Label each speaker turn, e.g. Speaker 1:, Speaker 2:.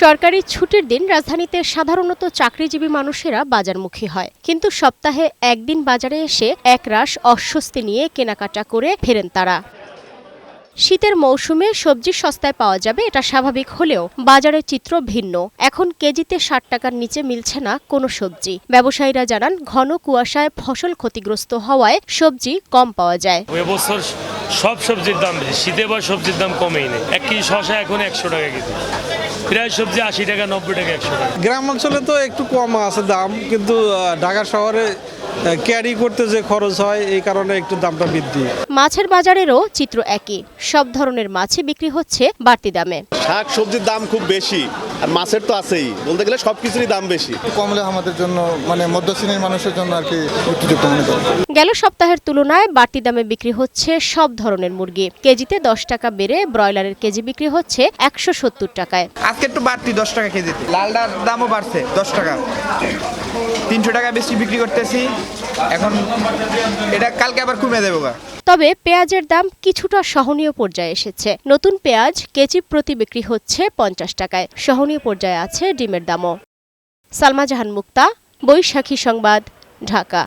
Speaker 1: সরকারি ছুটির দিন রাজধানীতে সাধারণত চাকরিজীবী মানুষেরা বাজারমুখী হয়, কিন্তু সপ্তাহে একদিন বাজারে এসে একরাশ অস্বস্তি নিয়ে কেনাকাটা করে ফেরেন তারা। শীতের মৌসুমে সবজি সস্তায় পাওয়া যাবে, এটা স্বাভাবিক হলেও বাজারের চিত্র ভিন্ন। এখন কেজিতে ৬০ টাকার নিচে মিলছে না কোনো সবজি। ব্যবসায়ীরা জানান, ঘন কুয়াশায় ফসল ক্ষতিগ্রস্ত হওয়ায় সবজি কম পাওয়া যায়।
Speaker 2: এবছর সব সবজির দাম বেশি, শীতে বা সবজির দাম কমেই নেই। 1 কেজি শসা এখন 100 টাকা কেজি, প্রায় সবজি 80 টাকা, 90 টাকা, 100 টাকা।
Speaker 3: গ্রাম অঞ্চলে তো একটু কম আছে দাম, কিন্তু ঢাকা শহরে ক্যারি করতে যে খরচ হয় এই কারণে একটু দামটা বৃদ্ধি।
Speaker 1: মাছের বাজারেরও চিত্র একই, সব ধরনের মাছই বিক্রি হচ্ছে বাড়তি দামে।
Speaker 4: শাক সবজির দাম খুব বেশি, আর মাছের তো আছেই, বলতে গেলে সবকিছুরই দাম বেশি।
Speaker 5: কমলে আমাদের জন্য, মানে মধ্য শ্রেণীর মানুষের জন্য আর কি উপযুক্ত মনে করি।
Speaker 1: গেল সপ্তাহের তুলনায় বাড়তি দামে বিক্রি হচ্ছে সব ধরনের মুরগি। কেজিতে 10 টাকা বেড়ে ব্রয়লারের কেজি বিক্রি হচ্ছে 170 টাকায়।
Speaker 6: আজকে একটু বাড়তি 10 টাকা কেজিতে। লালটার দামও বাড়ছে 10 টাকা, 300 টাকা বেশি বিক্রি করতেছি এখন, এটা কালকে আবার কমে দেবো।
Speaker 1: তবে পেঁয়াজের দাম কিছুটা সহনীয় পর্যায়ে এসেছে। নতুন পেঁয়াজ কেজি প্রতি বিক্রি হচ্ছে 50 টাকায়। সহনীয় পর্যায়ে আছে ডিমের দামও। সালমা জাহান মুক্তা, বৈশাখী সংবাদ, ঢাকা।